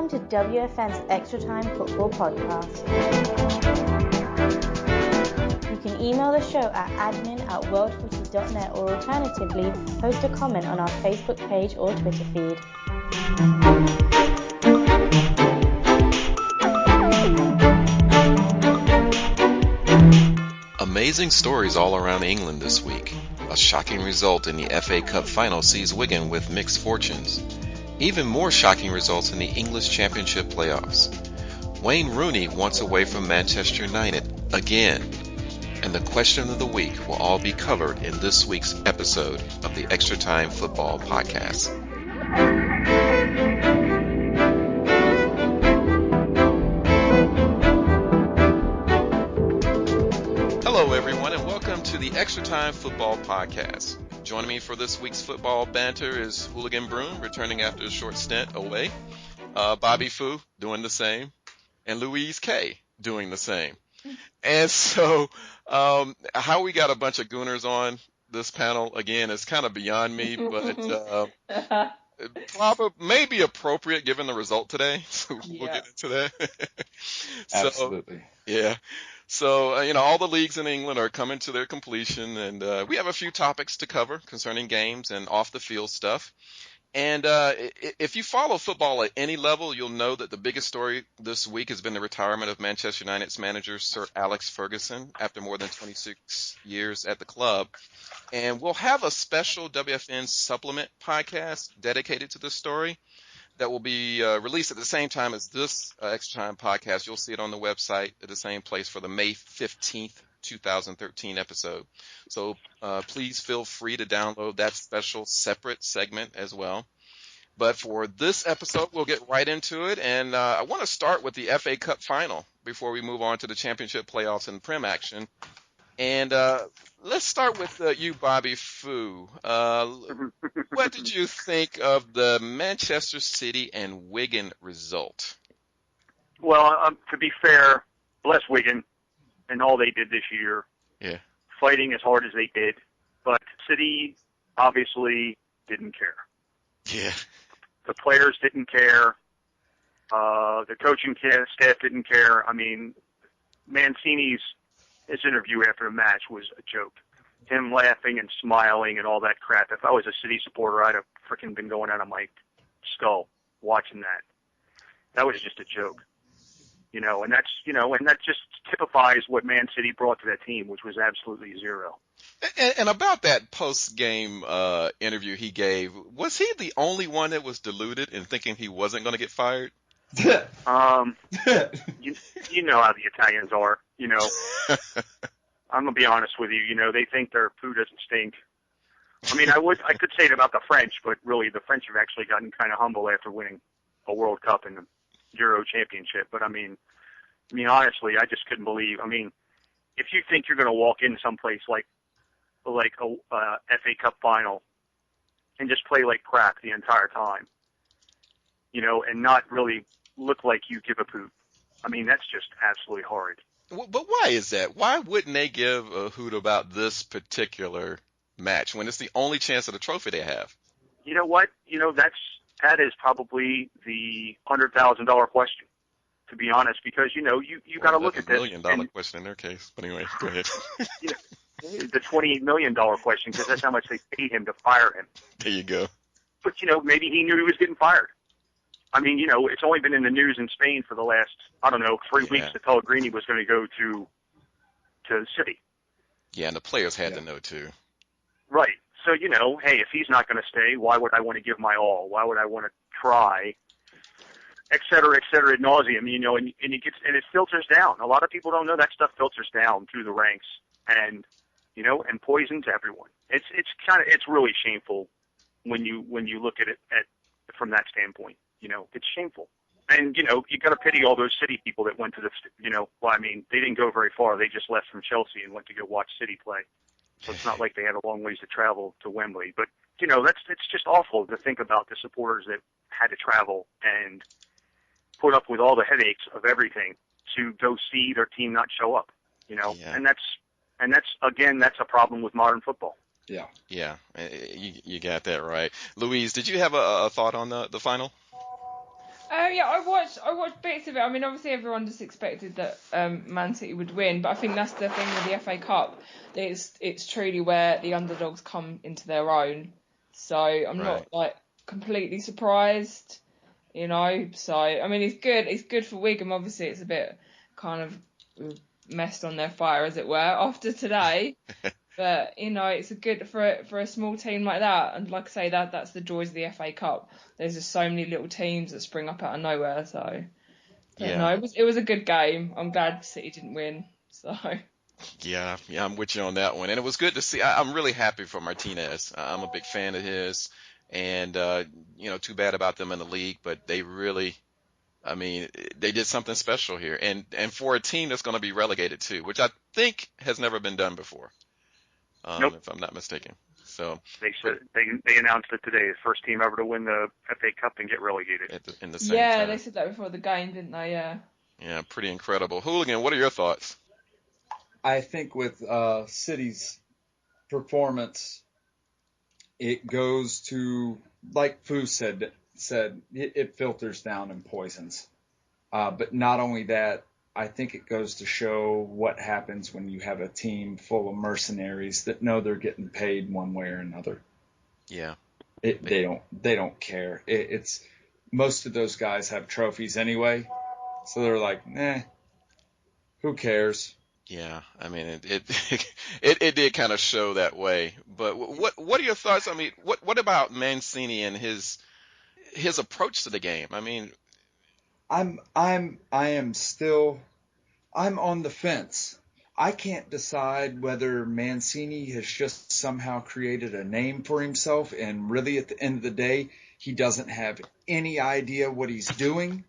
Welcome to WFN's Extra Time Football Podcast. You can email the show at admin@worldfooty.net or alternatively post a comment on our Facebook page or Twitter feed. Amazing stories all around England this week. A shocking result in the FA Cup final sees Wigan with mixed fortunes. Even more shocking results in the English Championship playoffs. Wayne Rooney wants away from Manchester United again. And the question of the week will all be covered in this week's episode of the Extra Time Football Podcast. Hello everyone and welcome to the Extra Time Football Podcast. Joining me for this week's football banter is Hooligan Broom, returning after a short stint away. Bobby Fu doing the same, and Louise K doing the same. And so, how we got a bunch of gooners on this panel again is kind of beyond me, but probably maybe appropriate given the result today. So we'll get into that. Absolutely. Yeah. So, all the leagues in England are coming to their completion, and we have a few topics to cover concerning games and off-the-field stuff. And if you follow football at any level, you'll know that the biggest story this week has been the retirement of Manchester United's manager, Sir Alex Ferguson, after more than 26 years at the club. And we'll have a special WFN supplement podcast dedicated to this story that will be released at the same time as this Extra Time podcast. You'll see it on the website at the same place for the May 15th, 2013 episode. So please feel free to download that special separate segment as well. But for this episode, we'll get right into it. And I want to start with the FA Cup final before we move on to the championship playoffs and Prem action. And let's start with you, Bobby Fu. What did you think of the Manchester City and Wigan result? Well, to be fair, bless Wigan and all they did this year. Yeah. Fighting as hard as they did. But City obviously didn't care. Yeah. The players didn't care. The coaching staff didn't care. I mean, his interview after the match was a joke. Him laughing and smiling and all that crap. If I was a City supporter, I'd have freaking been going out of my skull watching that. That was just a joke. And that just typifies what Man City brought to that team, which was absolutely zero. And about that post-game interview he gave, was he the only one that was deluded in thinking he wasn't going to get fired? You know how the Italians are, I'm going to be honest with you, they think their poo doesn't stink. I mean, I could say it about the French, but really the French have actually gotten kind of humble after winning a World Cup and a Euro Championship. But I mean, honestly, I just couldn't believe. I mean, if you think you're going to walk in someplace like a FA Cup final and just play like crap the entire time, and not really look like you give a poop. I mean, that's just absolutely horrid. But why is that? Why wouldn't they give a hoot about this particular match when it's the only chance of the trophy they have? You know what? That is probably the $100,000 question, to be honest, because you got to look at this. $1 million question in their case. But anyway, go ahead. The $28 million question, because that's how much they paid him to fire him. There you go. But maybe he knew he was getting fired. I mean, it's only been in the news in Spain for the last, 3 weeks that Pellegrini was going to go to City. Yeah, and the players had to know too. Right. So, hey, if he's not going to stay, why would I want to give my all? Why would I want to try? Et cetera, ad nauseum, and it filters down. A lot of people don't know that stuff filters down through the ranks and poisons everyone. It's really shameful when you look at it from that standpoint. It's shameful. And, you got to pity all those City people that went to they didn't go very far. They just left from Chelsea and went to go watch City play. So it's not like they had a long ways to travel to Wembley. But, it's just awful to think about the supporters that had to travel and put up with all the headaches of everything to go see their team not show up, Yeah. And that's a problem with modern football. Yeah. Yeah, you got that right. Louise, did you have a thought on the final? Yeah, I watched bits of it. I mean, obviously everyone just expected that Man City would win, but I think that's the thing with the FA Cup. That it's truly where the underdogs come into their own. So I'm not like completely surprised, you know. So I mean, it's good. It's good for Wigan. Obviously, it's a bit kind of messed on their fire, as it were, after today. But you know, it's a good for a small team like that, and like I say, that's the joys of the FA Cup. There's just so many little teams that spring up out of nowhere. So, but no, it was a good game. I'm glad City didn't win. So. Yeah, I'm with you on that one. And it was good to see. I'm really happy for Martinez. I'm a big fan of his, and too bad about them in the league, but they really, I mean, they did something special here, and for a team that's going to be relegated too, which I think has never been done before. Nope. If I'm not mistaken. So they said they announced it today. The first team ever to win the FA Cup and get relegated. in the same time. They said that before the game, didn't they? Yeah. Yeah, pretty incredible. Hooligan, what are your thoughts? I think with City's performance, it goes to, like Fu said it filters down and poisons. But not only that, I think it goes to show what happens when you have a team full of mercenaries that know they're getting paid one way or another. Yeah. They don't care. It's most of those guys have trophies anyway, so they're like, who cares? Yeah, I mean it did kind of show that way. But what are your thoughts? I mean, what about Mancini and his approach to the game? I mean, I'm on the fence. I can't decide whether Mancini has just somehow created a name for himself and really at the end of the day he doesn't have any idea what he's doing,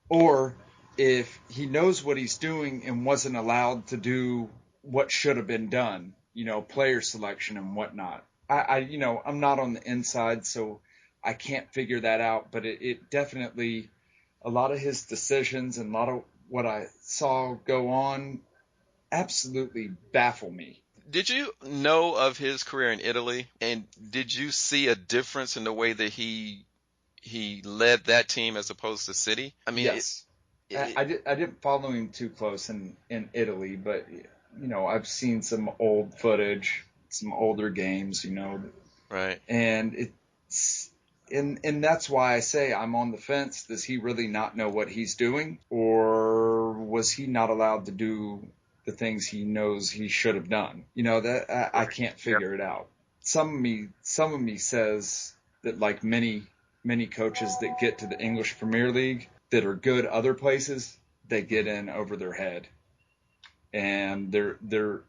or if he knows what he's doing and wasn't allowed to do what should have been done, player selection and whatnot. I'm not on the inside, so I can't figure that out, but it definitely, a lot of his decisions and a lot of what I saw go on absolutely baffle me. did you know of his career in Italy, and did you see a difference in the way that he led that team as opposed to City? I mean, yes, I didn't follow him too close in Italy, but I've seen some old footage, some older games, right. and it's and that's why I say I'm on the fence. Does he really not know what he's doing, or was he not allowed to do the things he knows he should have done? That I can't figure it out. Some of me says that, like many coaches that get to the English Premier League that are good other places, they get in over their head, and they're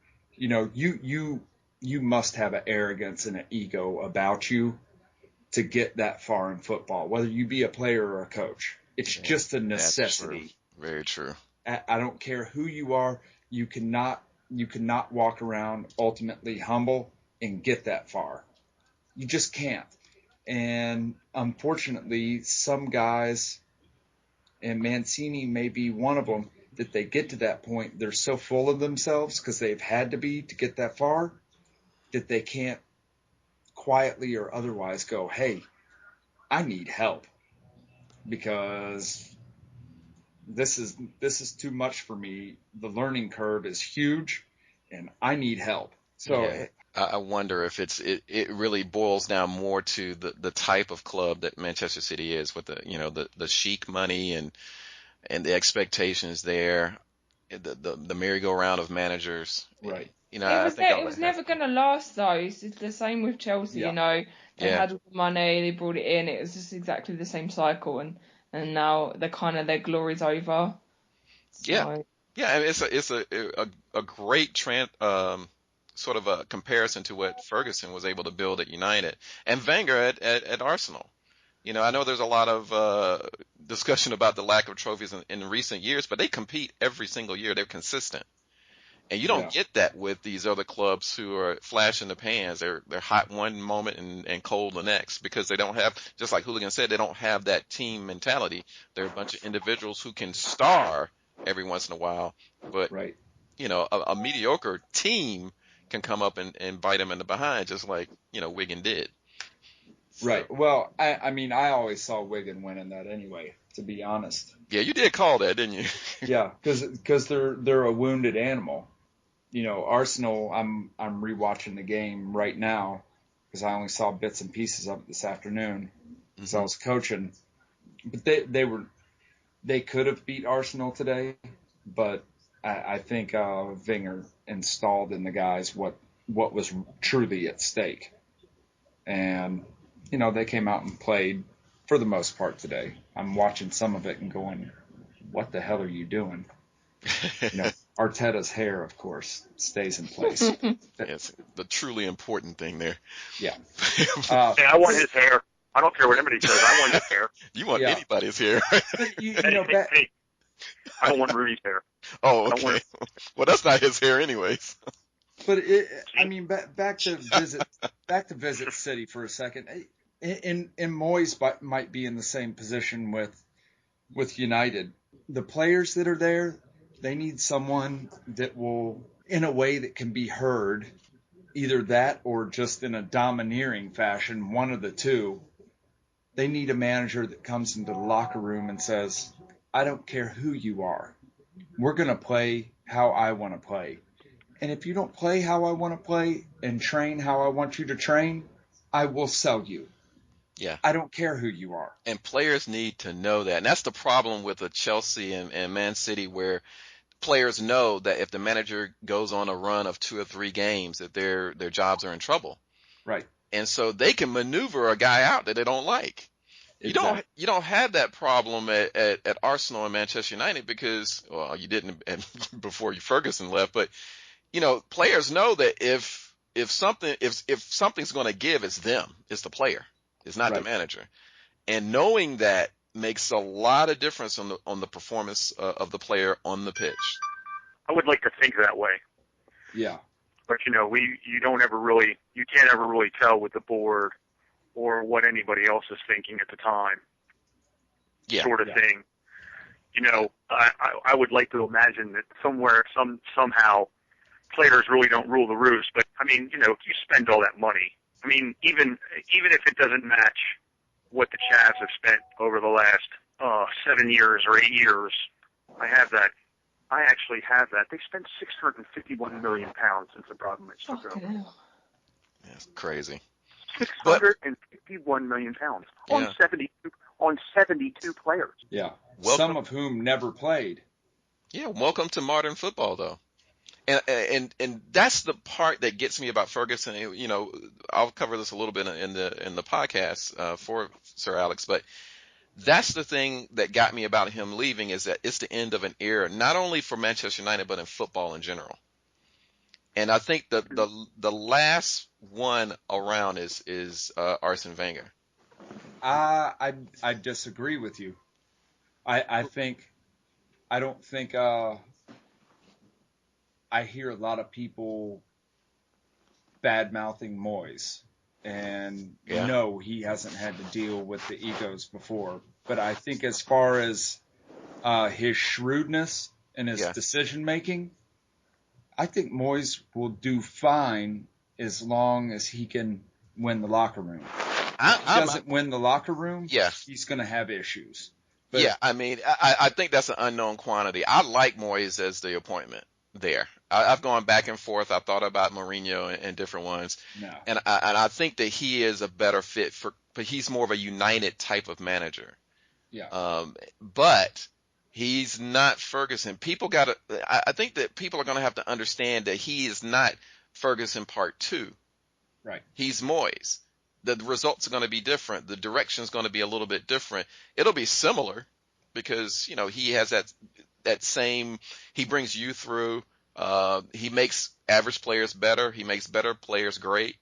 you must have an arrogance and an ego about you to get that far in football, whether you be a player or a coach. It's just a necessity. Very true. I don't care who you are. You cannot walk around ultimately humble and get that far. You just can't. And unfortunately, some guys, and Mancini may be one of them, that they get to that point, they're so full of themselves because they've had to be to get that far, that they can't quietly or otherwise go, hey, I need help because this is too much for me. The learning curve is huge and I need help. So yeah. I wonder if it really boils down more to the type of club that Manchester City is, with the chic money and the expectations there, the merry-go-round of managers. right. It was never going to last though. It's the same with Chelsea. Yeah. They had all the money, they brought it in. It was just exactly the same cycle, and now their glory's over. So. Yeah, and it's a great sort of a comparison to what Ferguson was able to build at United and Wenger at Arsenal. I know there's a lot of discussion about the lack of trophies in recent years, but they compete every single year. They're consistent. And you don't get that with these other clubs who are flash in the pans. They're hot one moment and cold the next, because they don't have, just like Hooligan said, they don't have that team mentality. They're a bunch of individuals who can star every once in a while, but right. A mediocre team can come up and bite them in the behind, just like Wigan did. Right. Well, I mean, I always saw Wigan winning that anyway, to be honest. Yeah, you did call that, didn't you? Yeah, because they're a wounded animal. You know, Arsenal. I'm rewatching the game right now because I only saw bits and pieces of it this afternoon because I was coaching. But they could have beat Arsenal today, but I think Wenger installed in the guys what was truly at stake, and you know they came out and played for the most part today. I'm watching some of it and going, "What the hell are you doing?" You know, Arteta's hair, of course, stays in place. Yes, the truly important thing there. Yeah. Hey, I want his hair. I don't care what anybody says. I want his hair. You want Yeah. anybody's hair. But you Hey, know, hey, I don't want Rooney's hair. Oh, I don't okay. want- Well, that's not his hair anyways. but I mean, back to visit City for a second. And Moyes might be in the same position with United. The players that are there, they need someone that will, in a way that can be heard, either that or just in a domineering fashion, one of the two. They need a manager that comes into the locker room and says, I don't care who you are. We're going to play how I want to play. And if you don't play how I want to play and train how I want you to train, I will sell you. Yeah. I don't care who you are. And players need to know that. And that's the problem with the Chelsea and Man City, where players know that if the manager goes on a run of 2 or 3 games, that their jobs are in trouble. Right. And so they can maneuver a guy out that they don't like. Exactly. You don't have that problem at Arsenal and Manchester United because, well, you didn't before Ferguson left, but you know, players know that if something's going to give, it's them, it's the player, it's not the Right. manager, and knowing that makes a lot of difference on the performance of the player on the pitch. I would like to think that way, Yeah. but you know, you can't ever really tell with the board or what anybody else is thinking at the time, Yeah. sort of thing. You know, I would like to imagine that somehow players really don't rule the roost. But I mean, you know, you spend all that money. I mean, even if it doesn't match what the Chavs have spent over the last 7 years or 8 years, I actually have that. They spent £651 million since Abramovich took over. Fucking hell. That's crazy. £651 million Yeah. on 72 players. Yeah. Welcome. Some of whom never played. Yeah, welcome to modern football, though. And that's the part that gets me about Ferguson. You know, I'll cover this a little bit in the podcast for Sir Alex, but that's the thing that got me about him leaving, is that it's the end of an era, not only for Manchester United but in football in general. And I think the last one around is Arsene Wenger. I disagree with you. I don't think I hear a lot of people bad mouthing Moyes, and Yeah. no, he hasn't had to deal with the egos before. But I think as far as his shrewdness and his Yeah. decision making, I think Moyes will do fine as long as he can win the locker room. If he doesn't win the locker room, Yeah. he's going to have issues. But, Yeah, I mean, I think that's an unknown quantity. I like Moyes as the appointment there. I've gone back and forth. I thought about Mourinho and different ones, no. and I think that he is a better fit but he's more of a United type of manager. Yeah. But he's not Ferguson. I think that people are going to have to understand that he is not Ferguson Part 2. Right. He's Moyes. The results are going to be different. The direction is going to be a little bit different. It'll be similar because, you know, he has that same, he brings you through. He makes average players better. He makes better players great.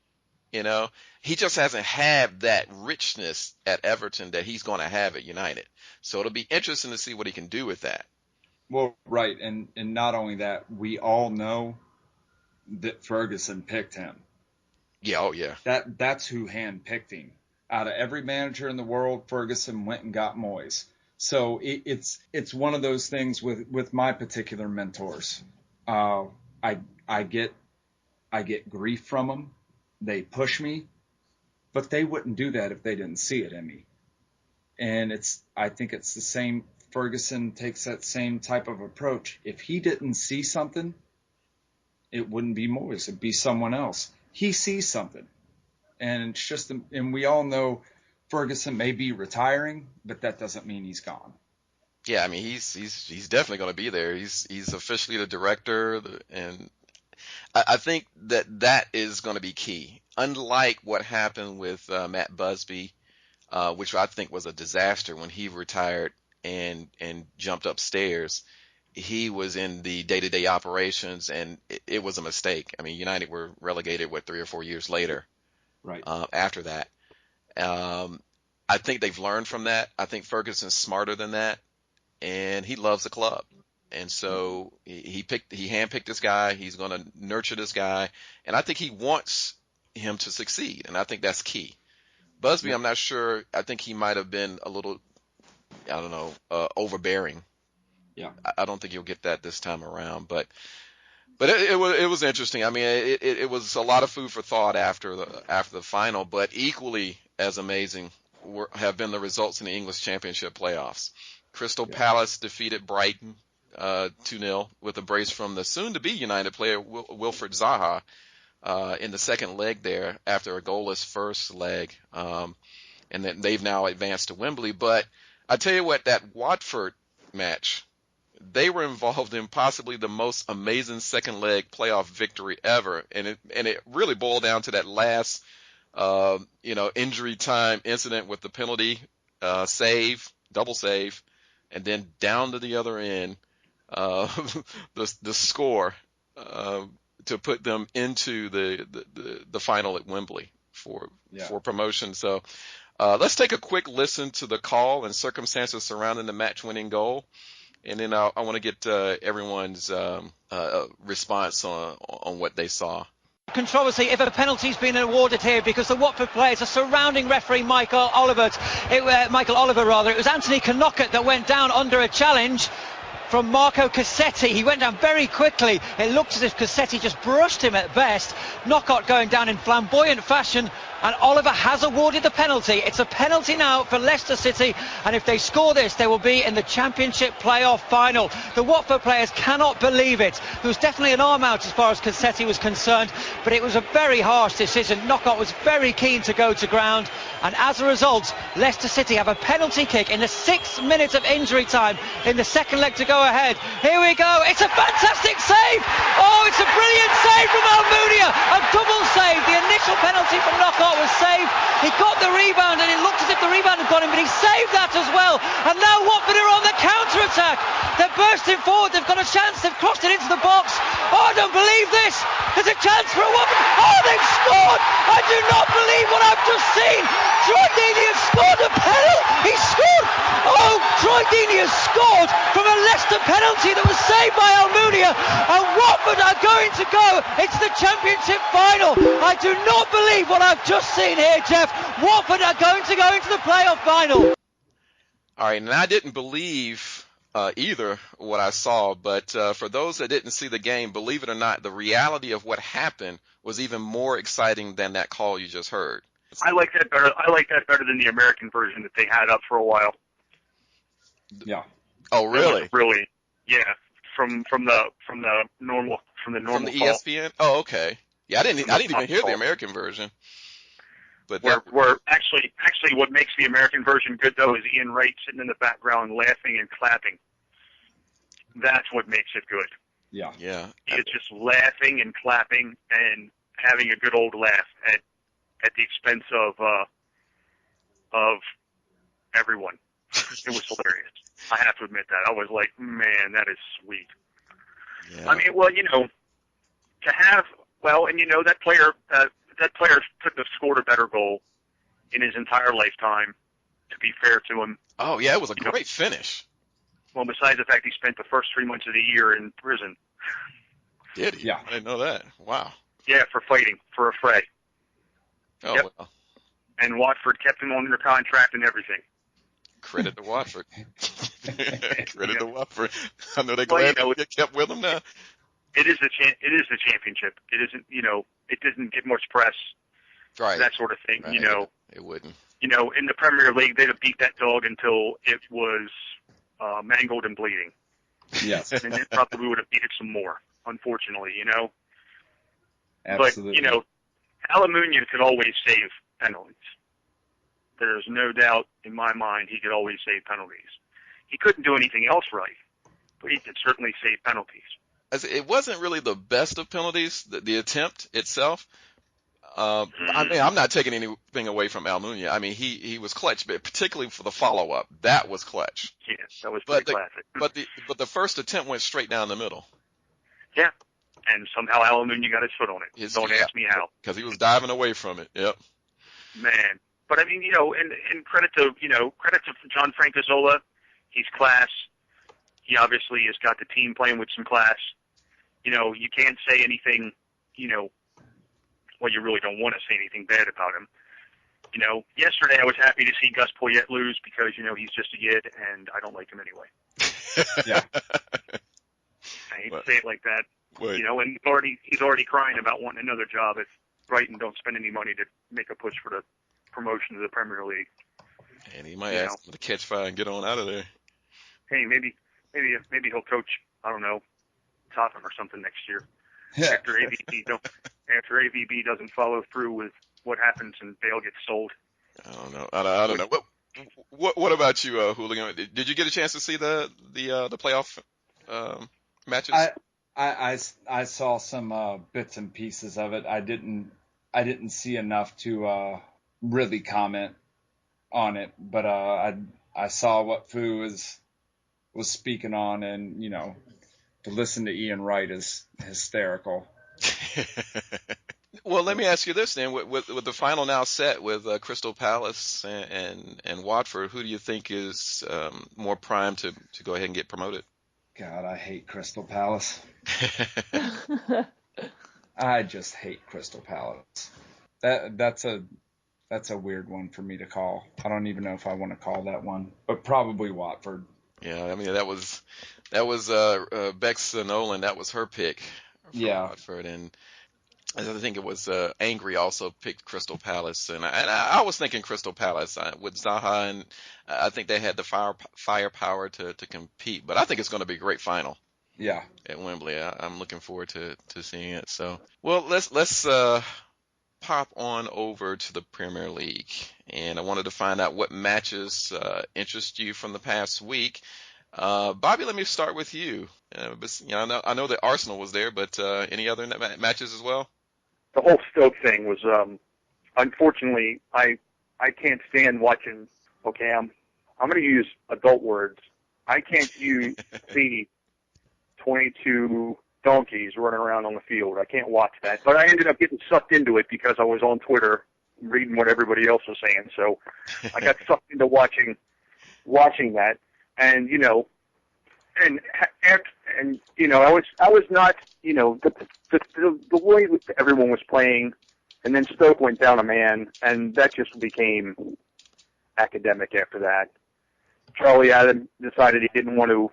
You know, he just hasn't had that richness at Everton that he's going to have at United. So it'll be interesting to see what he can do with that. Well, right. And not only that, we all know that Ferguson picked him. Yeah. Oh, yeah. That's who handpicked him. Out of every manager in the world, Ferguson went and got Moyes. So it's one of those things with my particular mentors. I get grief from them. They push me, But they wouldn't do that if they didn't see it in me. And I think it's the same. Ferguson takes that same type of approach. If he didn't see something, it wouldn't be Moyes. It'd be someone else. He sees something. And it's just, and we all know Ferguson may be retiring, but that doesn't mean he's gone. Yeah, I mean, he's definitely going to be there. He's officially the director, and I think that is going to be key. Unlike what happened with Matt Busby, which I think was a disaster when he retired and jumped upstairs. He was in the day-to-day operations, and it was a mistake. I mean, United were relegated 3 or 4 years later. Right. After that, I think they've learned from that. I think Ferguson's smarter than that, and he loves the club. And so he handpicked this guy. He's going to nurture this guy, and I think he wants him to succeed, and I think that's key. Busby, I'm not sure. I think he might have been a little, I don't know, overbearing. Yeah. I don't think you'll get that this time around, but it was interesting. I mean, it was a lot of food for thought after the final, but equally as amazing have been the results in the English Championship playoffs. Crystal Palace defeated Brighton 2-0 with a brace from the soon-to-be United player Wilfried Zaha in the second leg there after a goalless first leg, and then they've now advanced to Wembley. But I tell you what, that Watford match, they were involved in possibly the most amazing second leg playoff victory ever, and it really boiled down to that last injury time incident with the penalty double save, and then down to the other end, the score to put them into the final at Wembley for promotion. So let's take a quick listen to the call and circumstances surrounding the match-winning goal. And then I want to get everyone's response on what they saw. Controversy if a penalty's been awarded here, because the Watford players are surrounding referee Michael Oliver. It was Anthony Knockett that went down under a challenge from Marco Cassetti. He went down very quickly. It looked as if Cassetti just brushed him at best. Knockett going down in flamboyant fashion, and Oliver has awarded the penalty. It's a penalty now for Leicester City, and if they score this, they will be in the Championship playoff final. The Watford players cannot believe it. There was definitely an arm out as far as Cassetti was concerned, but it was a very harsh decision. Knockett was very keen to go to ground, and as a result, Leicester City have a penalty kick in the 6 minutes of injury time in the second leg to go ahead. Here we go. It's a fantastic save. Oh, it's a brilliant save from Almunia. A double save. The initial penalty from Knockett was saved. He got the rebound, and it looked as if the rebound had gone in, but he saved that as well. And now Watford are on the counter-attack. They're bursting forward. They've got a chance. They've crossed it into the box. Oh, I don't believe this. There's a chance for a Watford. Oh, they've scored. I do not believe what I've just seen. Troy Deeney has scored a penalty. He scored. Oh, Troy Deeney has scored from a Leicester penalty that was saved by Almunia. And Watford are going to go into the Championship final. I do not believe what I've just seen here, Jeff. Watford are going to go into the playoff final. All right, and I didn't believe either what I saw, but for those that didn't see the game, believe it or not, the reality of what happened was even more exciting than that call you just heard. I like that better. I like that better than the American version that they had up for a while. Yeah. Oh, really? Really? Yeah. From the normal from the call. ESPN. Oh, okay. Yeah, I didn't even hear the American version. But where actually what makes the American version good though is Ian Wright sitting in the background laughing and clapping. That's what makes it good. Yeah. Yeah. It's just laughing and clapping and having a good old laugh at the expense of everyone. It was hilarious. I have to admit that. I was like, man, that is sweet. Yeah. I mean, well, to have, that player couldn't have scored a better goal in his entire lifetime, to be fair to him. Oh, yeah, it was a great finish. Well, besides the fact he spent the first 3 months of the year in prison. Did he? Yeah. I didn't know that. Wow. Yeah, for fighting, for a fray. Oh, Yep. well. And Watford kept him under contract and everything. Credit to Watford. Credit to Watford. I know they're Well, glad they get kept with him now. It is the championship. It isn't, it doesn't get much press. Right. that sort of thing. Right. You know, it wouldn't. in the Premier League, they'd have beat that dog until it was mangled and bleeding. Yes. And then probably would have beat it some more, unfortunately, Absolutely. But, Almunia could always save penalties. There's no doubt in my mind he could always save penalties. He couldn't do anything else right, but he could certainly save penalties. It wasn't really the best of penalties, the attempt itself. I mean, I'm not taking anything away from Almunia. I mean, he was clutch, but particularly for the follow-up, that was clutch. Yeah, that was pretty classic. But the first attempt went straight down the middle. Yeah, and somehow Almunia got his foot on it. Don't ask me how. Because he was diving away from it. Yep. Man, but I mean, and credit to John Francozola, he's class. He obviously has got the team playing with some class. You can't say anything, well, you really don't want to say anything bad about him. Yesterday I was happy to see Gus Poyet lose because, he's just a kid and I don't like him anyway. Yeah. I hate to say it like that. Wait. And he's already crying about wanting another job if Brighton don't spend any money to make a push for the promotion to the Premier League. And he might ask him to catch fire and get on out of there. Hey, maybe he'll coach, I don't know, Tottenham or something next year. Yeah. After AVB doesn't follow through with what happens and Bale gets sold. I don't know. I don't know. What about you, Hooligan? Did you get a chance to see the playoff matches? I saw some bits and pieces of it. I didn't see enough to really comment on it, but I saw what Fu was speaking on, and to listen to Ian Wright is hysterical. Well, let me ask you this then: with the final now set with Crystal Palace and Watford, who do you think is more primed to go ahead and get promoted? God, I hate Crystal Palace. I just hate Crystal Palace. That's a weird one for me to call. I don't even know if I want to call that one, but probably Watford. Yeah, I mean that was Bex Nolan. That was her pick for Watford, and I think it was Angry also picked Crystal Palace, and I was thinking Crystal Palace with Zaha, and I think they had the firepower to compete. But I think it's going to be a great final. Yeah. At Wembley, I'm looking forward to seeing it. So, well, let's pop on over to the Premier League, and I wanted to find out what matches interest you from the past week. Bobby, let me start with you. I know that Arsenal was there, but any other matches as well? The whole Stoke thing was, unfortunately, I can't stand watching. Okay, I'm going to use adult words. I can't see 22 donkeys running around on the field. I can't watch that. But I ended up getting sucked into it because I was on Twitter reading what everybody else was saying. So I got sucked into watching that. And I was not, the way everyone was playing, and then Stoke went down a man, and that just became academic after that. Charlie Adam decided he didn't want to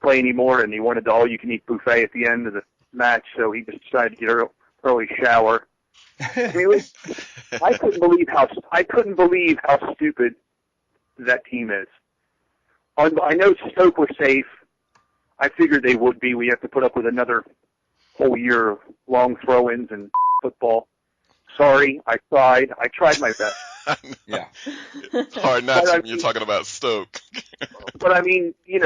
play anymore, and he wanted the all-you-can-eat buffet at the end of the match, so he just decided to get an early shower. I mean, I couldn't believe how stupid that team is. I know Stoke was safe. I figured they would be. We have to put up with another whole year of long throw-ins and football. Sorry, I tried. I tried my best. Yeah. It's hard not to when you're talking about Stoke. But I mean, it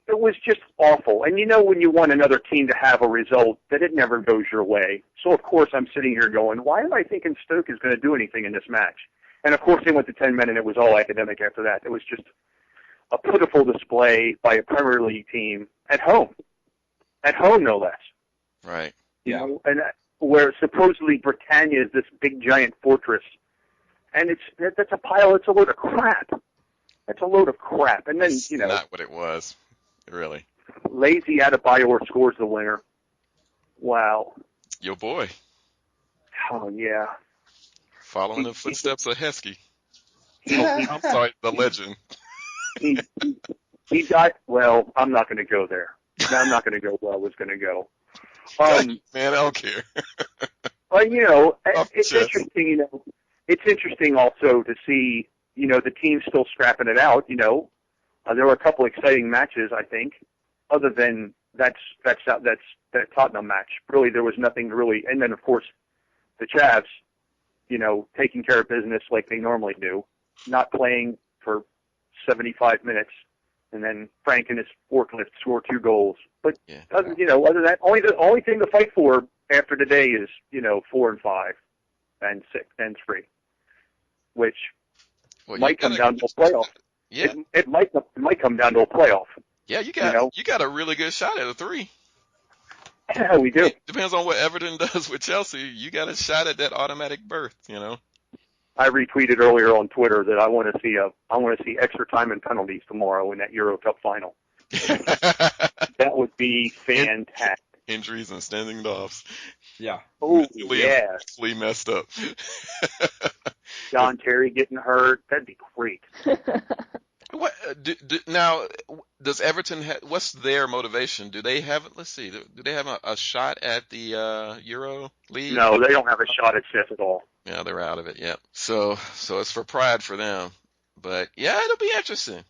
was just awful. And when you want another team to have a result, that it never goes your way. So, of course, I'm sitting here going, why am I thinking Stoke is going to do anything in this match? And, of course, they went to 10 men, and it was all academic after that. It was just a pitiful display by a Premier League team at home. At home, no less. Right. Yeah. And where supposedly Britannia is this big, giant fortress. And that's a load of crap. That's a load of crap. And then, It's not what it was, really. Lazy Adebayor scores the winner. Wow. Your boy. Oh, yeah. Following the footsteps of Heskey. I'm sorry, the legend. He died. Well, I'm not going to go there. I'm not going to go where I was going to go. Man, I don't care. Well, Off the it's chest. interesting. It's interesting also to see the team still scrapping it out. There were a couple exciting matches, I think, other than that Tottenham match. Really, there was nothing really. And then, of course, the Chavs, taking care of business like they normally do, not playing for 75 minutes, and then Frank and his forklift score 2 goals. But other than that, the only thing to fight for after today is 4 and 5 and 6 and 3, which might come down to a playoff. Yeah, it might come down to a playoff. yeah. You got a really good shot at a 3. Yeah, we do. It depends on what Everton does with Chelsea. You got a shot at that automatic berth. I retweeted earlier on Twitter that I want to see extra time and penalties tomorrow in that Euro Cup final. That would be fantastic. Injuries and standing offs. Yeah. Oh, yeah. Mentally messed up. John Terry getting hurt. That'd be great. What now? Does Everton? What's their motivation? Do they have? Let's see. Do they have a shot at the Euro League? No, they don't have a shot at fifth at all. Yeah, they're out of it. Yeah. So it's for pride for them. But yeah, it'll be interesting.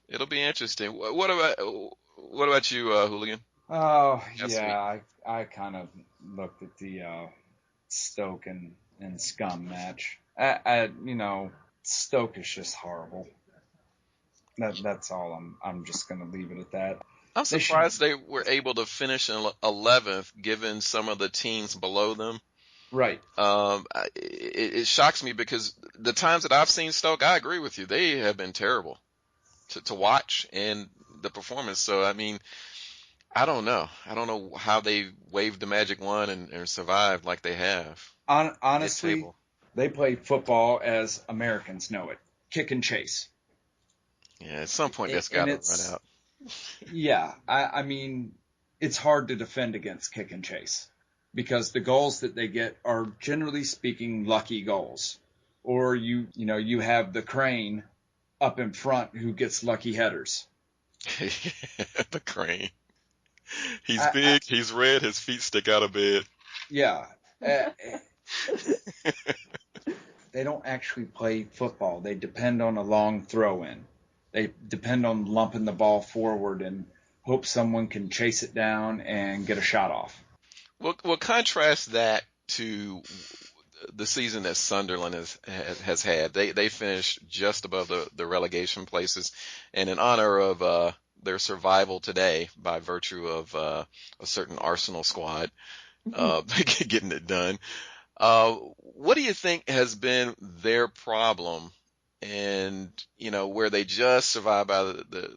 What about you, Hooligan? Oh, That's yeah. I kind of looked at the Stoke and Scum match. Stoke is just horrible. That's all. I'm just going to leave it at that. I'm surprised they were able to finish in 11th, given some of the teams below them. Right. It shocks me because the times that I've seen Stoke, I agree with you. They have been terrible to watch and the performance. So, I mean, I don't know. I don't know how they waved the magic wand and survived like they have. Honestly, they play football as Americans know it. Kick and chase. Yeah, at some point that's got to run out. Yeah, I mean, it's hard to defend against kick and chase because the goals that they get are generally speaking lucky goals. Or you have the Crane up in front who gets lucky headers. The Crane. He's big, he's red, his feet stick out of bed. Yeah. They don't actually play football. They depend on a long throw-in. They depend on lumping the ball forward and hope someone can chase it down and get a shot off. Well, contrast that to the season that Sunderland has had. They finished just above the relegation places, and in honor of their survival today by virtue of a certain Arsenal squad getting it done. What do you think has been their problem, and where they just survive by the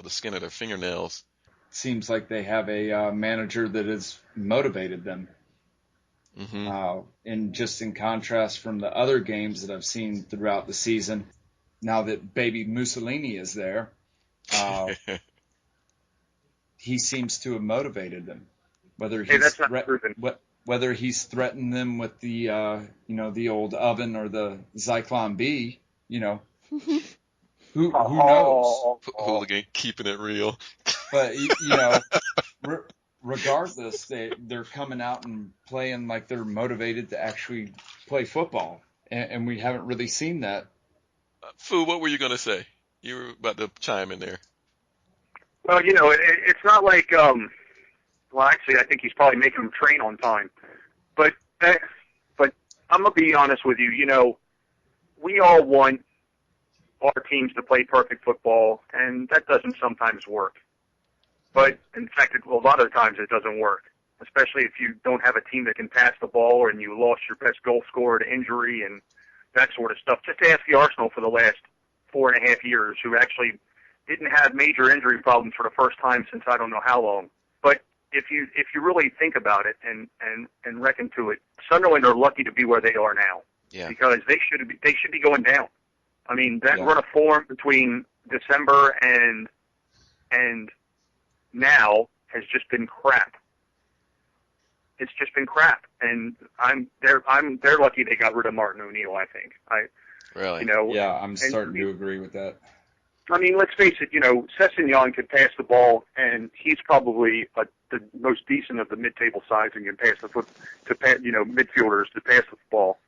skin of their fingernails? Seems like they have a manager that has motivated them. Mm-hmm. And just in contrast from the other games that I've seen throughout the season, now that baby Mussolini is there, he seems to have motivated them. Whether he's threatened them with the the old oven or the Zyklon B, who knows? Hooligan keeping it real. But regardless, they're coming out and playing like they're motivated to actually play football, and we haven't really seen that. Fu, what were you going to say? You were about to chime in there. Well, it's not like well, actually, I think he's probably making them train on time. But I'm gonna be honest with you. We all want our teams to play perfect football, and that doesn't sometimes work. But in fact, a lot of times it doesn't work, especially if you don't have a team that can pass the ball, and you lost your best goal scorer to injury and that sort of stuff. Just ask the Arsenal for the last 4.5 years, who actually didn't have major injury problems for the first time since I don't know how long. But if you really think about it and reckon to it, Sunderland are lucky to be where they are now. Yeah. Because they should be going down. I mean, that run of form between December and now has just been crap. It's just been crap, and they're lucky they got rid of Martin O'Neill. I think. Really? Yeah, I'm starting to agree with that. I mean, let's face it, Sessegnon can pass the ball, and he's probably the most decent of the mid-table sides and can pass midfielders to pass the ball.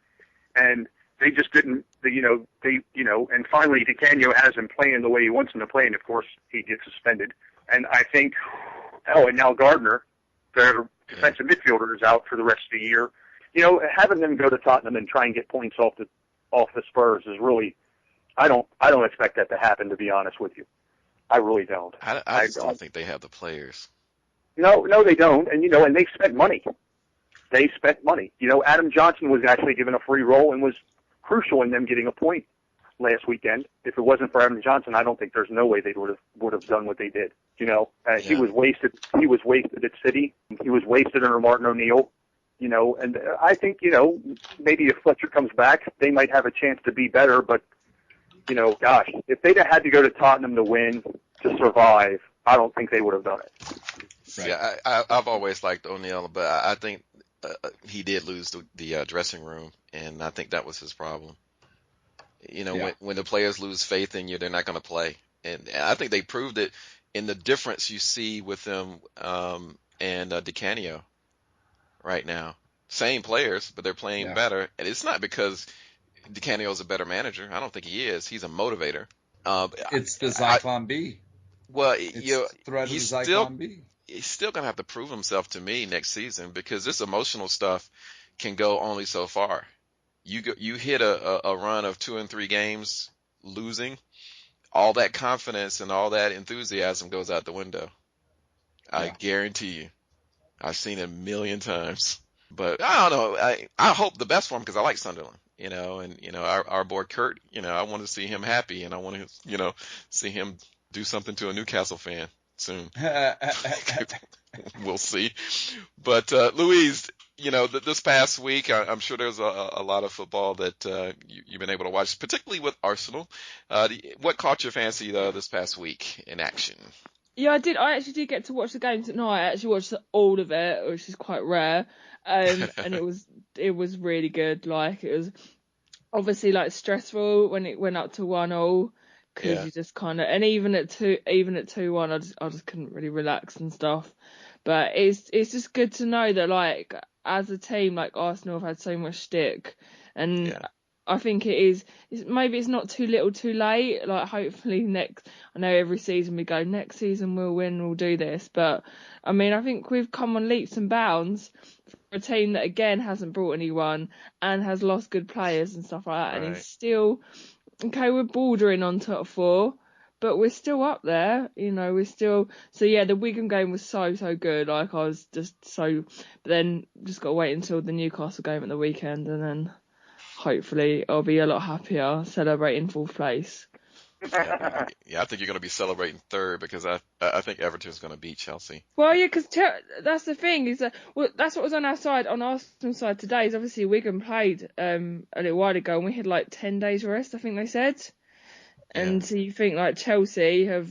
And they just didn't, and finally DiCanio has him playing the way he wants him to play, and of course he gets suspended. And I think, and now Gardner, their defensive midfielder, is out for the rest of the year. Having them go to Tottenham and try and get points off the Spurs is really, I don't expect that to happen, to be honest with you. I really don't. I just don't think they have the players. No, they don't. And and they spent money. Adam Johnson was actually given a free roll and was crucial in them getting a point last weekend. If it wasn't for Adam Johnson, I don't think there's no way they would have done what they did. He was wasted. He was wasted at City. He was wasted under Martin O'Neill. And I think maybe if Fletcher comes back, they might have a chance to be better. But gosh, if they'd have had to go to Tottenham to win, to survive, I don't think they would have done it. Right. Yeah, I've always liked O'Neill, but I think he did lose the dressing room, and I think that was his problem. When the players lose faith in you, they're not going to play. And I think they proved it in the difference you see with them and DiCanio right now. Same players, but they're playing better. And it's not because DiCanio is a better manager. I don't think he is. He's a motivator. It's the Zyklon B. Well, he's still going to have to prove himself to me next season, because this emotional stuff can go only so far. You hit a run of 2 and 3 games losing, all that confidence and all that enthusiasm goes out the window. I guarantee you. I've seen it a million times. But I don't know. I hope the best for him, because I like Sunderland, and our boy Kurt, I want to see him happy, and I want to, see him do something to a Newcastle fan soon. We'll see. But Louise, this past week, I'm sure there's a lot of football that you've been able to watch, particularly with Arsenal. What caught your fancy this past week in action? Yeah, I did. I actually did get to watch the game tonight. I actually watched all of it, which is quite rare. And it was really good. Like, it was obviously stressful when it went up to 1-1, because you just kind of, and even at 2-1, I just couldn't really relax and stuff. But it's just good to know that as a team, Arsenal have had so much stick, and I think maybe it's not too little too late. Hopefully I know every season we go, next season we'll win, we'll do this. But I mean, I think we've come on leaps and bounds for a team that again hasn't brought anyone and has lost good players and stuff like that. Right. And it's still, we're bordering on top 4, but we're still up there, we're still, the Wigan game was so good. I was just but then just got to wait until the Newcastle game at the weekend, and then hopefully I'll be a lot happier celebrating 4th place. I think you're going to be celebrating 3rd, because I think Everton's going to beat Chelsea. Well, because that's the thing, is that that's what was on our side, on Arsenal's side today, is obviously Wigan played a little while ago, and we had 10 days rest, I think they said. And so you think Chelsea have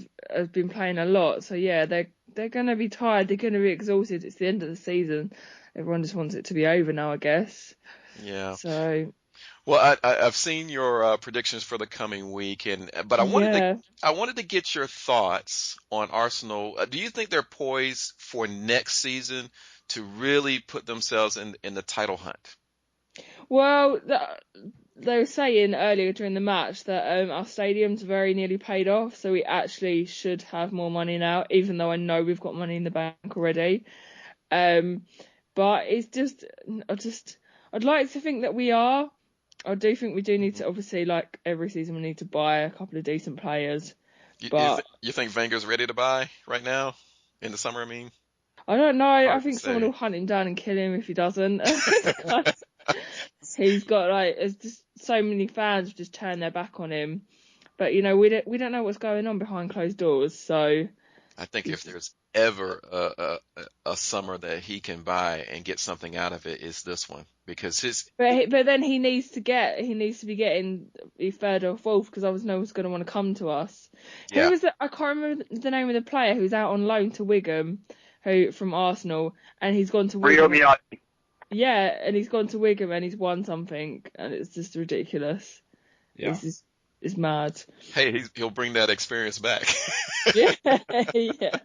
been playing a lot, so they're going to be tired, they're going to be exhausted. It's the end of the season. Everyone just wants it to be over now, I guess. Yeah. So. Well, I've seen your predictions for the coming week, but I wanted to get your thoughts on Arsenal. Do you think they're poised for next season to really put themselves in the title hunt? Well, they were saying earlier during the match that our stadium's very nearly paid off, so we actually should have more money now, even though I know we've got money in the bank already. But it's just, I'd like to think that we are. I do think we do need to, obviously, every season we need to buy a couple of decent players. You think Wenger's ready to buy right now? In the summer, I mean? I don't know. I think someone will hunt him down and kill him if he doesn't. He's got, there's just so many fans just turn their back on him. But, we don't know what's going on behind closed doors, so... I think if there's ever a summer that he can buy and get something out of it, is this one, because but then he needs to be getting 3rd or 4th, because otherwise no one's going to want to come to us. Yeah. Who was I can't remember the name of the player who's out on loan to Wigan, from Arsenal, and he's gone to Wigan. Yeah, and he's gone to Wigan and he's won something, and it's just ridiculous. Yeah. is mad. Hey, he'll bring that experience back. Yeah, yeah.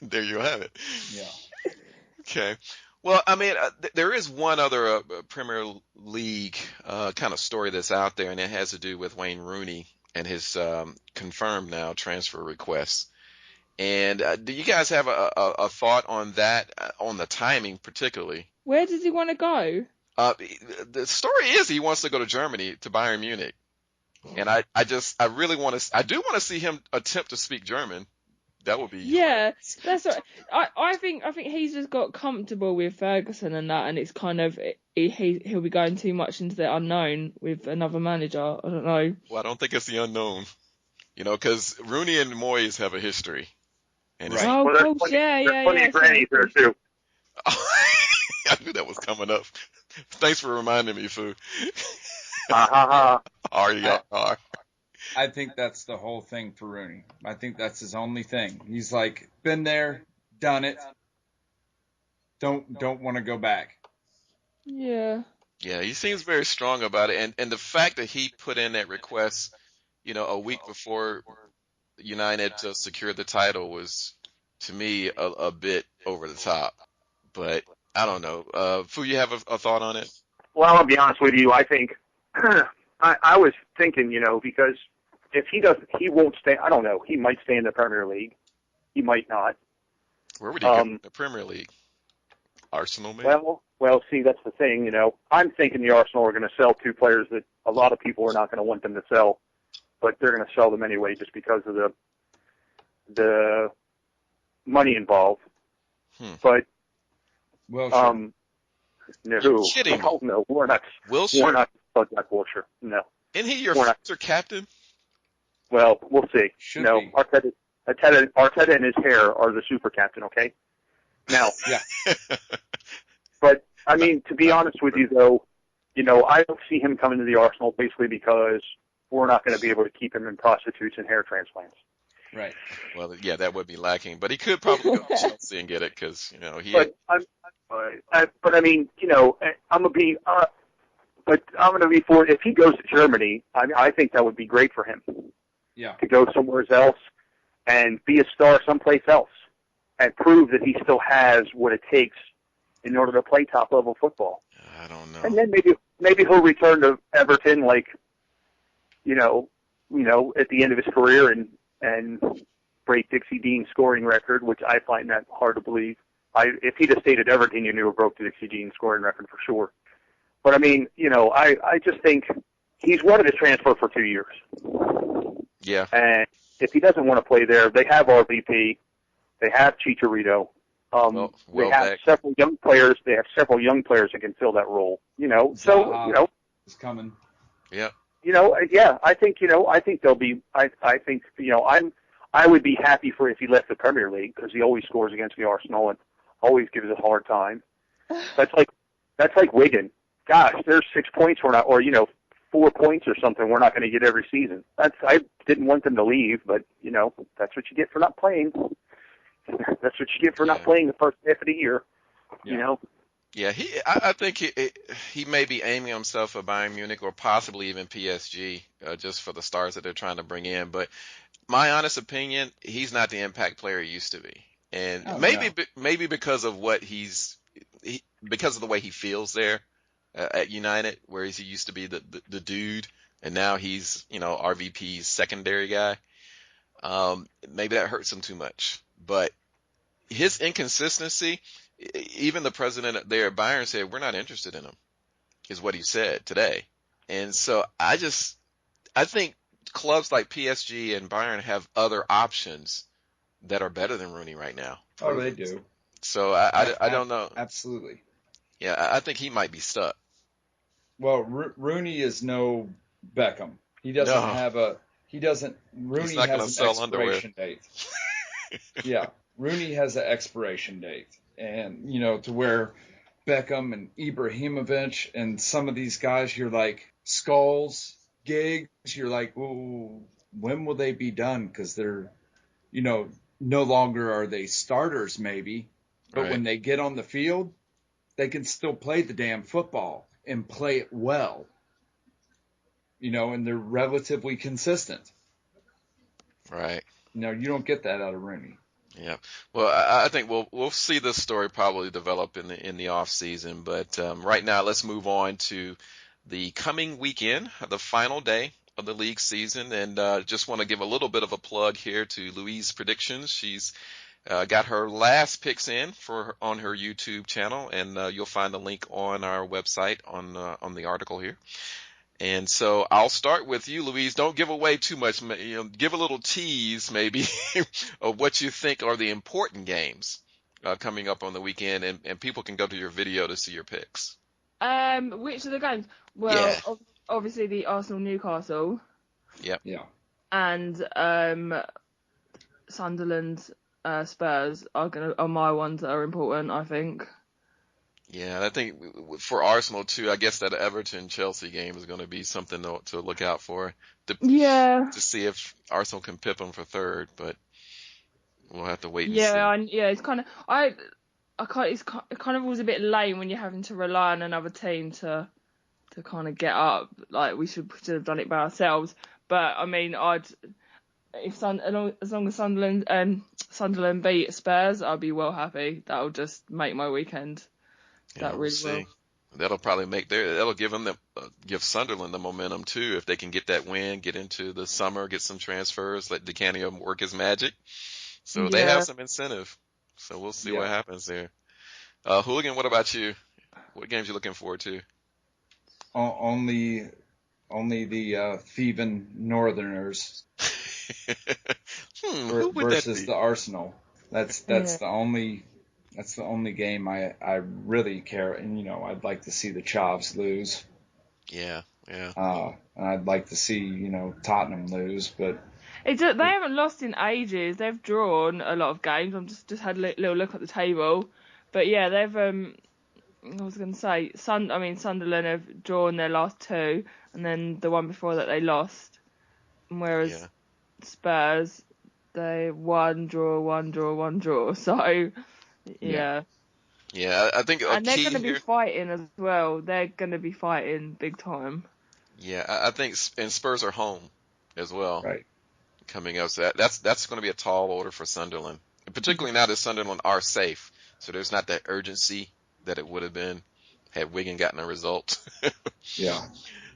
There you have it. Yeah. Okay. Well, I mean, there is one other Premier League kind of story that's out there, and it has to do with Wayne Rooney and his confirmed now transfer requests. And do you guys have a thought on that, on the timing particularly? Where does he want to go? The story is he wants to go to Germany, to Bayern Munich. And I really want to, I do want to see him attempt to speak German. That would be. Yeah, that's what I think. I think he's just got comfortable with Ferguson and that, and it's kind of he'll be going too much into the unknown with another manager. I don't know. Well, I don't think it's the unknown, because Rooney and Moyes have a history. And Right. Oh, Well, there's gosh, plenty, yeah. there's plenty of grannies there too. I knew that was coming up. Thanks for reminding me, Fu. Ha ha ha. R-E-R. I think that's the whole thing for Rooney. I think that's his only thing. He's like, been there, done it. Don't want to go back. Yeah. Yeah, he seems very strong about it, and the fact that he put in that request, a week before United secured the title was, to me, a bit over the top. But I don't know. Fu, you have a thought on it? Well, I'll be honest with you. I think I was thinking, because if he doesn't, he won't stay. I don't know. He might stay in the Premier League. He might not. Where would he go in the Premier League? Arsenal, maybe? Well, see, that's the thing. I'm thinking the Arsenal are going to sell two players that a lot of people are not going to want them to sell, but they're going to sell them anyway just because of the money involved. But Wilshere. no, kidding me. Oh, no, we're not. Wilshere? We're not Jack Wilshere. No. Isn't he your We're not. future captain? Well, we'll see. Should no, be. Arteta and his hair are the super captain. Okay. Now. Yeah. But I mean, to be honest with you, though, I don't see him coming to the Arsenal basically because we're not going to be able to keep him in prostitutes and hair transplants. Right. Well, yeah, that would be lacking, but he could probably go to Chelsea and get it because he. But I mean, I'm gonna be for if he goes to Germany. I think that would be great for him. Yeah. To go somewhere else and be a star someplace else and prove that he still has what it takes in order to play top level football. I don't know. And then maybe he'll return to Everton, like, at the end of his career and break Dixie Dean's scoring record, which I find that hard to believe. If he'd have stayed at Everton, you knew he broke the Dixie Dean scoring record for sure. But I mean, I just think he's wanted to transfer for 2 years. Yeah. And if he doesn't want to play there, they have RVP, they have Chicharito. They have several young players. They have several young players that can fill that role. It's coming. Yeah. Yeah. I think they'll be. I think I would be happy for if he left the Premier League because he always scores against the Arsenal and always gives us a hard time. That's like Wigan. Gosh, there's 6 points we're not, or 4 points or something we're not going to get every season. I didn't want them to leave, but that's what you get for not playing. That's what you get for not playing the first half of the year. Yeah. Yeah, I think he may be aiming himself at Bayern Munich or possibly even PSG, just for the stars that they're trying to bring in. But my honest opinion, he's not the impact player he used to be, and maybe because of because of the way he feels there at United, whereas he used to be the dude, and now he's RVP's secondary guy. Maybe that hurts him too much, but his inconsistency. Even the president there at Bayern said, we're not interested in him, is what he said today. And so I think clubs like PSG and Bayern have other options that are better than Rooney right now. Oh, they do. So I don't know. Absolutely. Yeah, I think he might be stuck. Well, Rooney is no Beckham. He doesn't have a. He doesn't. Rooney has an expiration date. Yeah, Rooney has an expiration date. And, to where Beckham and Ibrahimovic and some of these guys, you're like, Skulls, Giggs, you're like, ooh, when will they be done? Because they're, no longer are they starters maybe. But when they get on the field, they can still play the damn football and play it well. and they're relatively consistent. Right. You don't get that out of Rooney. Yeah. Well, I think we'll see this story probably develop in the off season, but right now let's move on to the coming weekend, the final day of the league season, and just want to give a little bit of a plug here to Louise Predictions. She's got her last picks in on her YouTube channel, and you'll find the link on our website on the article here. And so I'll start with you, Louise. Don't give away too much. Give a little tease, maybe, of what you think are the important games coming up on the weekend, and people can go to your video to see your picks. Which of the games? Well, Yeah. Obviously the Arsenal Newcastle. Yep. Yeah. And Sunderland Spurs are my ones that are important, I think. Yeah, I think for Arsenal too, I guess that Everton-Chelsea game is going to be something to look out for. To see if Arsenal can pip them for third, but we'll have to wait and see. It's kind of it kind of was a bit lame when you're having to rely on another team to kind of get up. Like we should have done it by ourselves. But I mean, as long as Sunderland beat Spurs, I'll be well happy. That'll just make my weekend. Yeah, we'll see. That'll probably give Sunderland the momentum too if they can get that win, get into the summer, get some transfers, let Di Canio work his magic. So they have some incentive. So we'll see what happens there. Hooligan, what about you? What games you looking forward to? Only the thieving Northerners versus the Arsenal. That's the only. That's the only game I really care, and I'd like to see the Chavs lose. Yeah. And I'd like to see Tottenham lose, but they haven't lost in ages. They've drawn a lot of games. I've just had a little look at the table, but yeah, they've I was going to say Sunderland have drawn their last two, and then the one before that they lost, whereas Spurs they one draw. So. Yeah, I think and they're going to be fighting as well. They're going to be fighting big time. Yeah, I think, and Spurs are home as well. Right. Coming up, so that's going to be a tall order for Sunderland, and particularly now that Sunderland are safe. So there's not that urgency that it would have been had Wigan gotten a result. Yeah.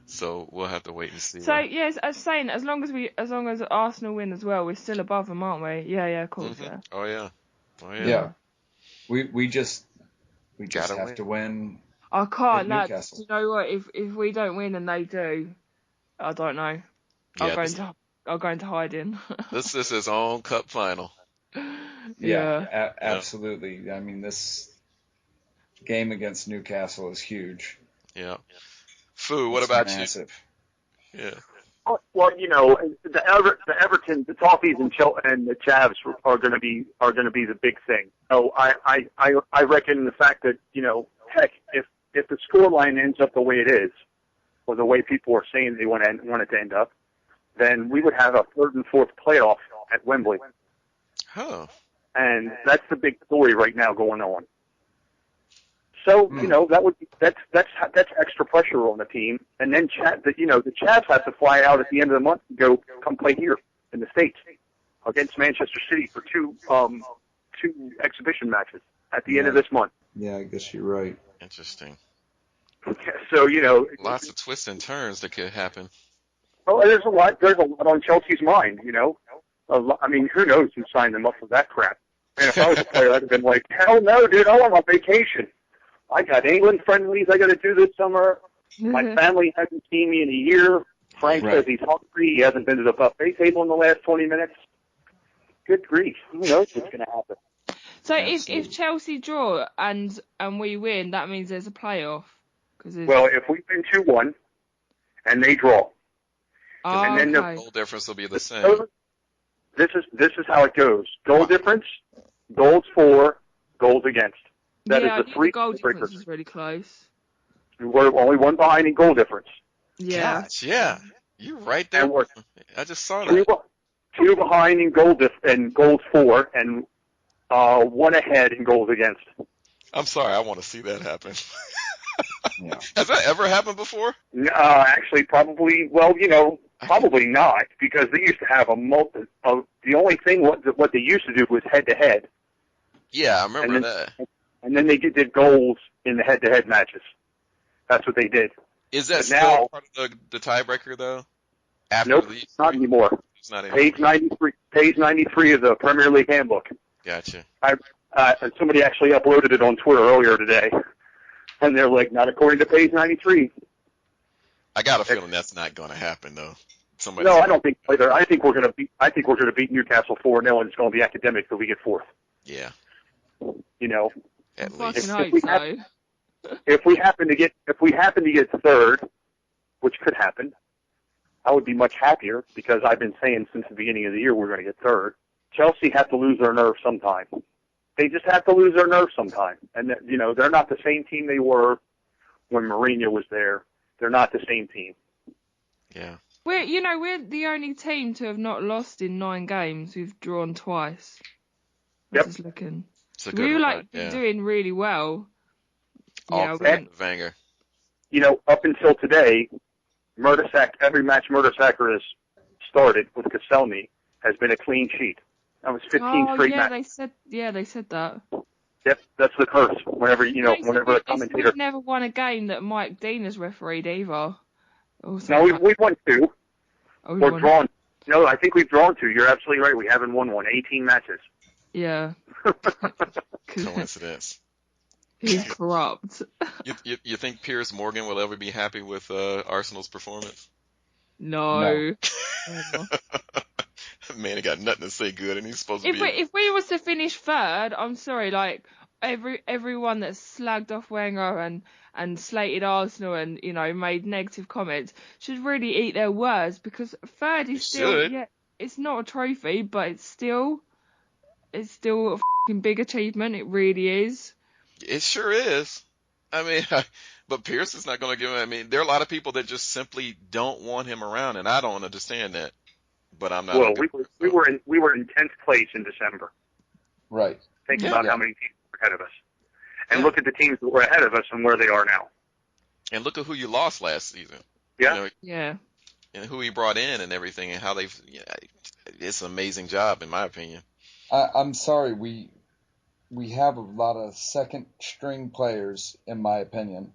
So we'll have to wait and see. So yes, as saying, as long as Arsenal win as well, we're still above them, aren't we? Yeah, of course. Mm-hmm. Oh yeah. Yeah. We just have to win. I can't. Lads, you know what? If we don't win and they do, I don't know. I'll go into hiding. This is his own cup final. Absolutely. I mean, this game against Newcastle is huge. Yeah. Fu, what about massive. You? Yeah. Well, the Everton, the Toffees, and the Chavs are going to be the big thing. So I reckon the fact that heck, if the scoreline ends up the way it is, or the way people are saying they want it to end up, then we would have a third and fourth playoff at Wembley. Oh. And that's the big story right now going on. So that's extra pressure on the team, and then the Chavs have to fly out at the end of the month and come play here in the States against Manchester City for two exhibition matches at the end of this month. Yeah, I guess you're right. Interesting. So lots of twists and turns that could happen. Well, there's a lot on Chelsea's mind. I mean, who knows who signed them up for that crap? And if I was a player, I'd have been like, hell no, dude, I want my vacation. I got England friendlies I got to do this summer. My family hasn't seen me in a year. Frank says he's hungry. He hasn't been to the buffet table in the last 20 minutes. Good grief. Who knows what's going to happen? So if Chelsea draw and we win, that means there's a playoff. Well, if we win 2-1 and they draw, and then the goal difference will be the same. This is how it goes. Goal difference, goals for, goals against. That is the three. The goal difference is really close. We're only one behind in goal difference. Yeah. Gosh, yeah. You're right there. I just saw that. Two behind in goals for, and one ahead in goals against. I'm sorry, I want to see that happen. Yeah. Has that ever happened before? Actually, probably. Well, probably not, because they used to have the only thing what they used to do was head to head. Yeah, I remember that. And then they did goals in the head to head matches. That's what they did. Is that But still now, part of the tiebreaker though? After nope, the not anymore. It's not anymore. Page 93 of the Premier League handbook. Gotcha. Somebody actually uploaded it on Twitter earlier today, and they're like, not according to page 93. I got a feeling that's not going to happen though. No, I don't think so either. I think we're going to beat Newcastle 4-0, and it's going to be academic till we get fourth. Yeah. I At fucking least. hope so. If we happen to get third, which could happen, I would be much happier, because I've been saying since the beginning of the year we're going to get third. Chelsea have to lose their nerve sometime. They just have to lose their nerve sometime. And they're not the same team they were when Mourinho was there. They're not the same team. Yeah. We're the only team to have not lost in 9 games. We've drawn twice. Yep. Just looking. It's a good We run, been doing really well. All Yeah, Wenger. Up until today, every match Mertesacker has started with Koscielny has been a clean sheet. That was 15 straight matches. They said that. Yep, that's the curse. Whenever a commentator. We've never won a game that Mike Dean has refereed either. No, we've won 2. We're drawn. No, I think we've drawn 2. You're absolutely right. We haven't won one. 18 matches. Yeah. Coincidence. He's corrupt. You think Piers Morgan will ever be happy with Arsenal's performance? No. Man, he got nothing to say good, and he's supposed to be. If we was to finish third, I'm sorry, like everyone that slagged off Wenger and slated Arsenal and made negative comments should really eat their words, because third is it's not a trophy, but it's still a fucking big achievement. It really is. It sure is. I mean, but Pierce is not going to give him. I mean, there are a lot of people that just simply don't want him around, and I don't understand that. But I'm not. Well, we were in 10th place in December. Right. Think about how many teams were ahead of us, and look at the teams that were ahead of us and where they are now. And look at who you lost last season. Yeah. Yeah. And who he brought in and everything, and how they've. It's an amazing job, in my opinion. I'm sorry, we have a lot of second string players, in my opinion,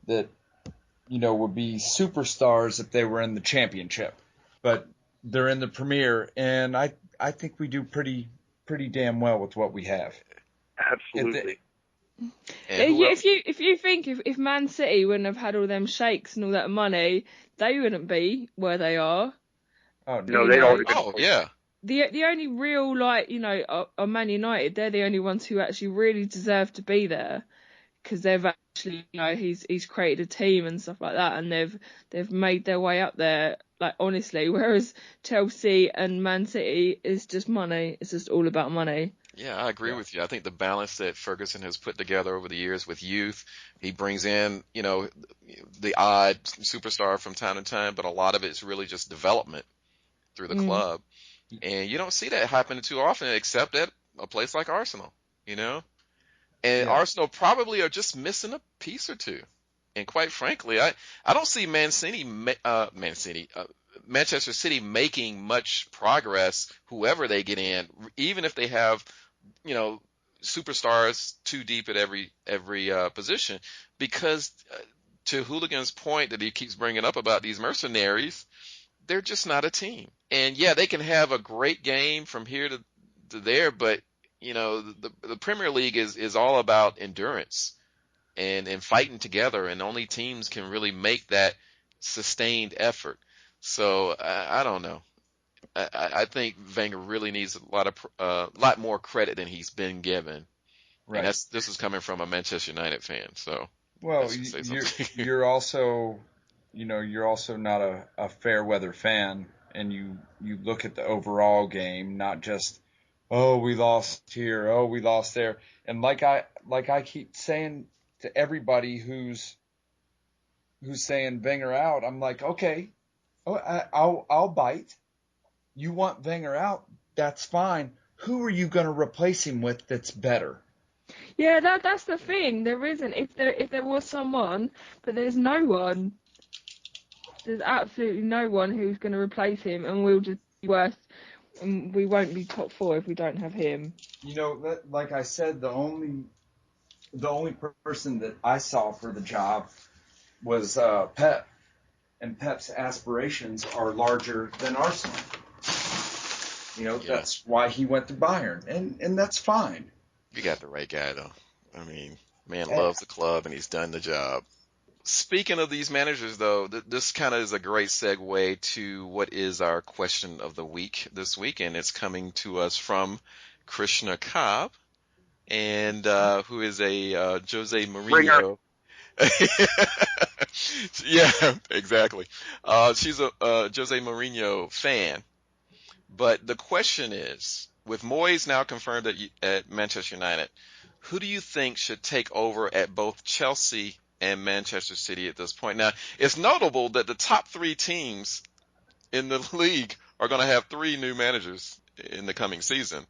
that would be superstars if they were in the championship, but they're in the Premier, and I think we do pretty damn well with what we have. Absolutely. If you think if Man City wouldn't have had all them sheiks and all that money, they wouldn't be where they are. Oh no, they don't. Oh yeah. The only real are Man United. They're the only ones who actually really deserve to be there, because they've actually he's created a team and stuff like that, and they've made their way up there, like, honestly. Whereas Chelsea and Man City is just money. It's just all about money. Yeah, I agree with you. I think the balance that Ferguson has put together over the years with youth, he brings in, the odd superstar from time to time, but a lot of it's really just development through the club. And you don't see that happening too often, except at a place like Arsenal, And Arsenal probably are just missing a piece or two. And quite frankly, I don't see Manchester City making much progress, whoever they get in, even if they have, superstars too deep at every position, because to Hooligan's point that he keeps bringing up about these mercenaries, they're just not a team. And yeah, they can have a great game from here to there, but the Premier League is all about endurance and fighting together, and only teams can really make that sustained effort. So I don't know. I think Wenger really needs a lot more credit than he's been given. Right. And this is coming from a Manchester United fan. So well, you're also not a fair weather fan, and you look at the overall game, not just, oh, we lost here, oh, we lost there. And like I keep saying to everybody who's saying Wenger out, I'm like, okay, I'll bite. You want Wenger out, that's fine. Who are you going to replace him with that's better? Yeah, that's the thing. There isn't. If there was someone, but there's no one. There's absolutely no one who's going to replace him, and we'll just be worse. And we won't be top 4 if we don't have him. You know, like I said, the only person that I saw for the job was Pep, and Pep's aspirations are larger than Arsenal. You know, that's why he went to Bayern, and that's fine. You got the right guy, though. I mean, man loves the club, and he's done the job. Speaking of these managers, though, this kind of is a great segue to what is our question of the week this week, and it's coming to us from Krishna Cobb, and who is a Jose Mourinho. Yeah, exactly. She's a Jose Mourinho fan. But the question is, with Moyes now confirmed at Manchester United, who do you think should take over at both Chelsea and Manchester City at this point? Now, it's notable that the top 3 teams in the league are going to have 3 new managers in the coming season.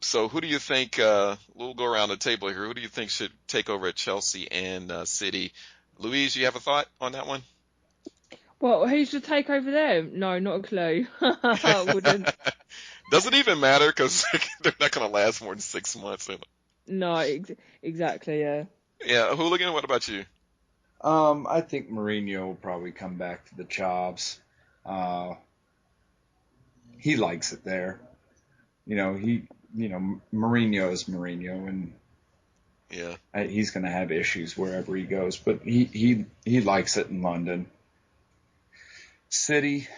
So who do you think, we'll go around the table here, who do you think should take over at Chelsea and City? Louise, you have a thought on that one? What? Who should take over them? No, not a clue. Wouldn't. Does it even matter? Because they're not going to last more than 6 months. No, exactly, yeah. Yeah, Hooligan, what about you? I think Mourinho will probably come back to the Chops. He likes it there. Mourinho is Mourinho, and he's going to have issues wherever he goes, but he likes it in London. City,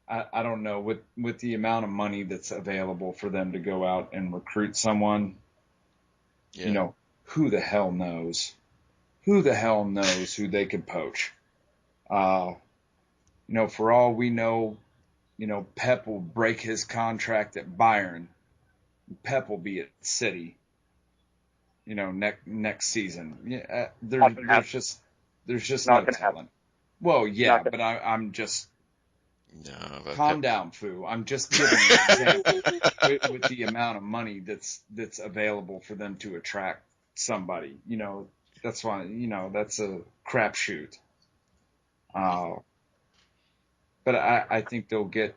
I don't know, with the amount of money that's available for them to go out and recruit someone, who the hell knows? Who the hell knows who they could poach? For all we know, Pep will break his contract at Bayern. Pep will be at City, next season. Yeah, there's just no talent. Well, yeah, but I'm just calm down, Foo. I'm just giving an example with the amount of money that's available for them to attract somebody. That's why that's a crapshoot. But I think they'll get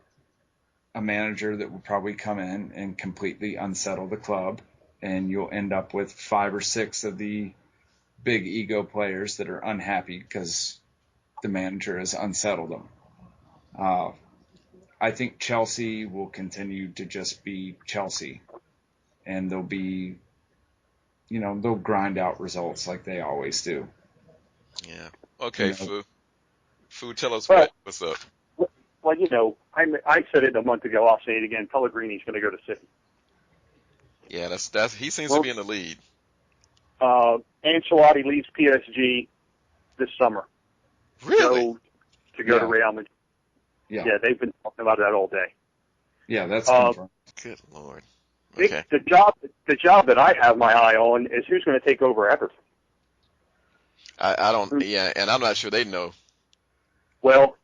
a manager that will probably come in and completely unsettle the club, and you'll end up with 5 or 6 of the big ego players that are unhappy because the manager has unsettled them. I think Chelsea will continue to just be Chelsea, and they'll be, they'll grind out results like they always do. Yeah. Okay, Fu. Fu, tell us what's up. Well, I said it a month ago. I'll say it again. Pellegrini's going to go to City. Yeah, that's he seems to be in the lead. Ancelotti leaves PSG this summer. Really? To go to Real Madrid. Yeah, they've been talking about that all day. Yeah, that's confirmed. Good Lord. Okay. The job that I have my eye on is who's going to take over Everton. I don't. Yeah, and I'm not sure they know. Well,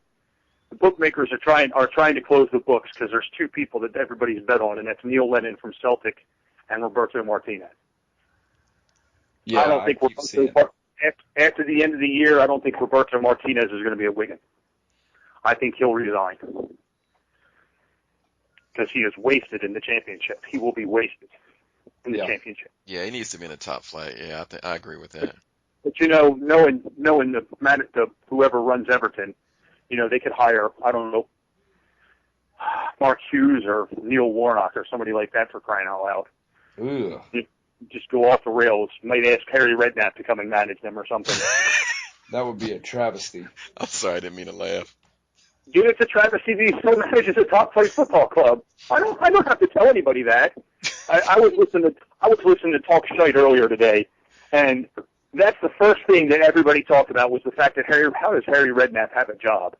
the bookmakers are trying to close the books because there's 2 people that everybody's bet on, and that's Neil Lennon from Celtic and Roberto Martinez. Yeah, I don't think after the end of the year, I don't think Roberto Martinez is going to be at Wigan. I think he'll resign because he is wasted in the championship. He will be wasted in the championship. Yeah, he needs to be in the top flight. Yeah, I agree with that. But knowing the whoever runs Everton, they could hire, I don't know, Mark Hughes or Neil Warnock or somebody like that, for crying out loud. Ooh. Just go off the rails. Might ask Harry Redknapp to come and manage them or something. That would be a travesty. I'm sorry, I didn't mean to laugh. Dude, it's a travesty that he still manages a top-flight football club. I don't have to tell anybody that. I was listening to Talk Shite earlier today, and that's the first thing that everybody talked about was the fact that how does Harry Redknapp have a job?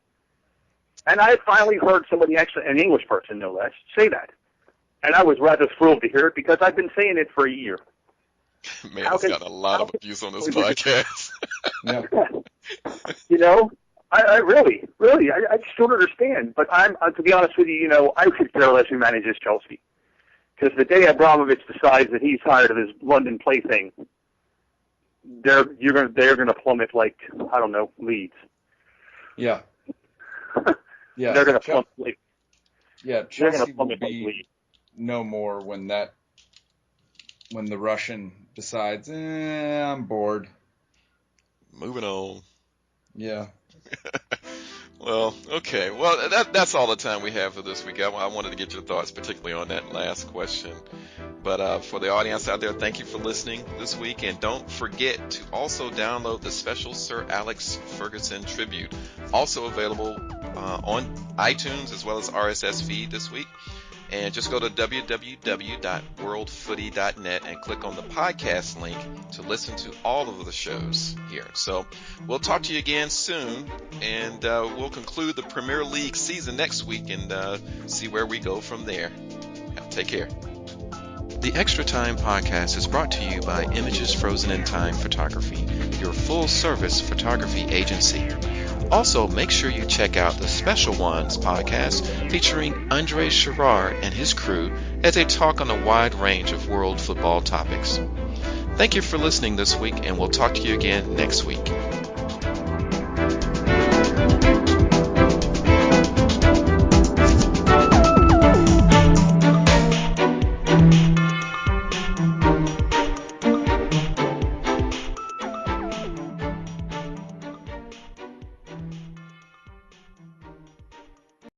And I finally heard somebody, actually an English person no less, say that. And I was rather thrilled to hear it because I've been saying it for a year. Man, it's got a lot of abuse on this podcast. I really, I just don't understand. But to be honest with you, I could care less who manages Chelsea. Because the day Abramovich decides that he's tired of his London plaything, they're gonna plummet like, I don't know, Leeds. Yeah. Yeah. They're gonna plummet like. Yeah, Chelsea will be no more when the Russian decides, I'm bored. Moving on. Yeah. Well, okay. Well, that's all the time we have for this week. I wanted to get your thoughts, particularly on that last question. But for the audience out there, thank you for listening this week. And don't forget to also download the special Sir Alex Ferguson tribute, also available on iTunes as well as RSS feed this week. And just go to www.worldfooty.net and click on the podcast link to listen to all of the shows here. So we'll talk to you again soon, and we'll conclude the Premier League season next week and see where we go from there. Take care. The Extra Time podcast is brought to you by Images Frozen in Time Photography, your full-service photography agency. Also, make sure you check out the Special Ones podcast featuring Andre Sherrard and his crew as they talk on a wide range of world football topics. Thank you for listening this week, and we'll talk to you again next week.